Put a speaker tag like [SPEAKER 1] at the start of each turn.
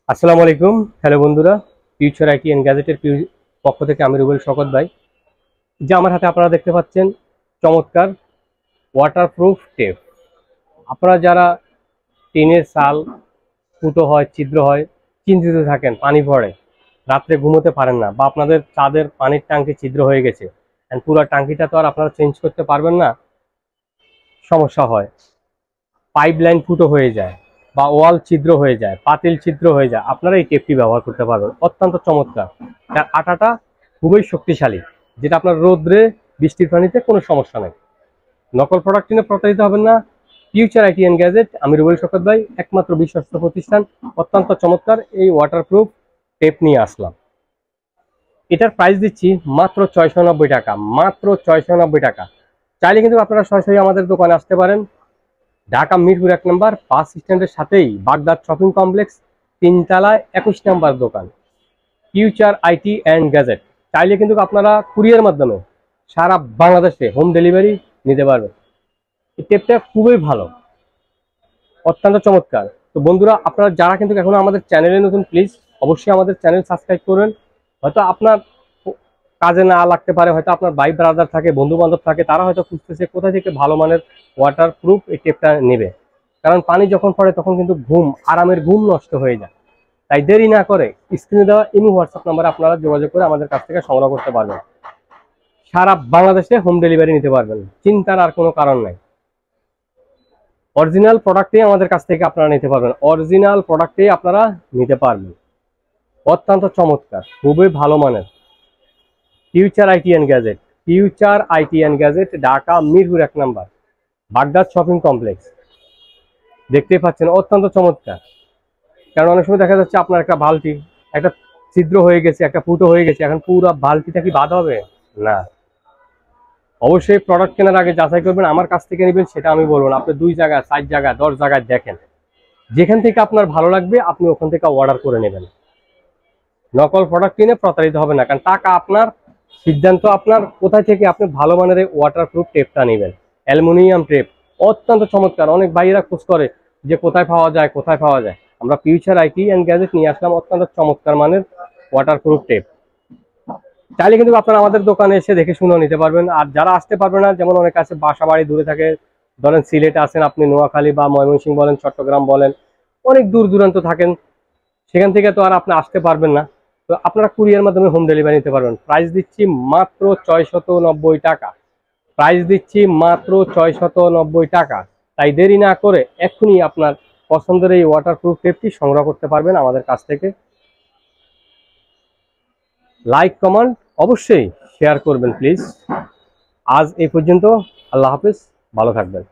[SPEAKER 1] আসসালামু আলাইকুম। হ্যালো বন্ধুরা, ফিউচার আইটি অ্যান্ড গ্যাজেটের পক্ষ থেকে আমি রুবেল শওকত ভাই। যে আমার হাতে আপনারা দেখতে পাচ্ছেন চমৎকার ওয়াটারপ্রুফ টেপ। আপনারা যারা টিনের চাল ফুটো হয়, ছিদ্র হয়, চিন্তিত থাকেন, পানি পড়ে, রাত্রে ঘুমোতে পারেন না, বা আপনাদের ছাদের পানির ট্যাঙ্কি ছিদ্র হয়ে গেছে, পুরো ট্যাঙ্কিটা তো আর আপনারা চেঞ্জ করতে পারবেন না, সমস্যা হয়, পাইপ লাইন ফুটো হয়ে যায়, বা ওয়াল ছিদ্র হয়ে যায়, পাতিল ছিদ্র হয়ে যায়, আপনারা এই টেপটি ব্যবহার করতে পারবেন। অত্যন্ত চমৎকার। তার আটাটা খুবই শক্তিশালী, যেটা আপনার রোদ্রে বৃষ্টির পানিতে কোনো সমস্যা নেই। নকল প্রোডাক্ট কিনে প্রতারিত হবেন না। ফিউচার আইটি অ্যান্ড গ্যাজেট, আমি রুবেল শওকত ভাই, একমাত্র বিশ্বস্ত প্রতিষ্ঠান। অত্যন্ত চমৎকার এই ওয়াটারপ্রুফ টেপ নিয়ে আসলাম। এটার প্রাইস দিচ্ছি মাত্র 690 টাকা, মাত্র 690 টাকা। চাইলে কিন্তু আপনারা সরাসরি আমাদের দোকানে আসতে পারেন। ঢাকা মিরপুর 1 নম্বর বাস স্ট্যান্ডের সাথেই বাগদাদ শপিং কমপ্লেক্স, 3 তলায় 21 নম্বর দোকান, ফিউচার আইটি অ্যান্ড গ্যাজেট। চাইলে কিন্তু আপনারা কুরিয়ার মাধ্যমে সারা বাংলাদেশে হোম ডেলিভারি নিতে পারবেন। এই টেপটা খুবই ভালো, অত্যন্ত চমৎকার। তো বন্ধুরা, আপনারা যারা কিন্তু এখনো আমাদের চ্যানেলে নতুন, প্লিজ অবশ্যই আমাদের চ্যানেল সাবস্ক্রাইব করবেন। হয়তো আপনার কাজে না লাগতে পারে, হয়তো আপনার ভাই ব্রাদার থাকে, বন্ধু বান্ধব থাকে, তারা হয়তো খুঁজতেছে কোথায় থেকে ভালো মানের ওয়াটার প্রুফ এই টেপটা নেবে। কারণ পানি যখন পড়ে তখন কিন্তু আরামের ঘুম নষ্ট হয়ে যায়। তাই দেরি না করে স্ক্রিনে দেওয়া ইমো হোয়াটসঅ্যাপ নাম্বারে আপনারা যোগাযোগ করে আমাদের কাছ থেকে সংগ্রহ করতে পারবেন। সারা বাংলাদেশে হোম ডেলিভারি নিতে পারবেন, চিন্তার আর কোনো কারণ নাই। অরিজিনাল প্রোডাক্টই আমাদের কাছ থেকে আপনারা নিতে পারবেন, অরিজিনাল প্রোডাক্টই আপনারা নিতে পারবেন। অত্যন্ত চমৎকার, খুবই ভালো মানের। Future IT and gadget, future IT and gadget, Dhaka Mirpur 1 number Baghdad shopping complex. দেখতেই পাচ্ছেন অত্যন্ত চমৎকার। কারণ অনেক সময় দেখা যাচ্ছে আপনার একটা বালতি, একটা ছিদ্র হয়ে গেছে, একটা ফুটো হয়ে গেছে, এখন পুরো বালতিটা কি বাদ হবে? না। অবশ্যই প্রোডাক্ট কেনার আগে যাচাই করবেন। আমার কাছ থেকে নেবেন সেটা আমি বলবো না, আপনি 2 জায়গায়, 4 জায়গায়, 10 জায়গায় দেখেন, যেখান থেকে আপনার ভালো লাগবে আপনি ওখান থেকে অর্ডার করে নেবেন। নকল প্রোডাক্ট কিনে প্রতারিত হবে না, কারণ টাকা আপনার, সিদ্ধান্ত আপনার কোথায় থেকে আপনি ভালো মানের ওয়াটারপ্রুফ টেপটা নেবেন। অ্যালুমিনিয়াম টেপ, অত্যন্ত চমৎকার। অনেক ভাইয়েরা খোঁজ করে যে কোথায় পাওয়া যায়, কোথায় পাওয়া যায়। আমরা ফিউচার আইটি অ্যান্ড গ্যাজেট নিয়ে আসলাম অত্যন্ত চমৎকার মানের ওয়াটারপ্রুফ টেপ। চাইলে কিন্তু আপনারা আমাদের দোকানে এসে দেখে শুনে নিতে পারবেন। আর যারা আসতে পারবে না, যেমন অনেক আছে বাসা বাড়ি দূরে থাকে, ধরেন সিলেটে আছেন আপনি, নোয়াখালী বা ময়মনসিংহ বলেন, চট্টগ্রাম বলেন, অনেক দূর দূরান্ত থাকেন, সেখান থেকে তো আর আপনি আসতে পারবেন না। তো আপনারা কুরিয়ার মাধ্যমে হোম ডেলিভারি নিতে পারবেন। প্রাইস দিচ্ছি মাত্র 690 টাকা, প্রাইস দিচ্ছি মাত্র 690 টাকা। তাই দেরি না করে এক্ষুনি আপনার পছন্দের এই ওয়াটারপ্রুফ টেপটি সংগ্রহ করতে পারবেন আমাদের কাছ থেকে। লাইক কমেন্ট অবশ্যই শেয়ার করবেন প্লিজ। আজ এই পর্যন্ত, আল্লাহ হাফেজ, ভালো থাকবেন।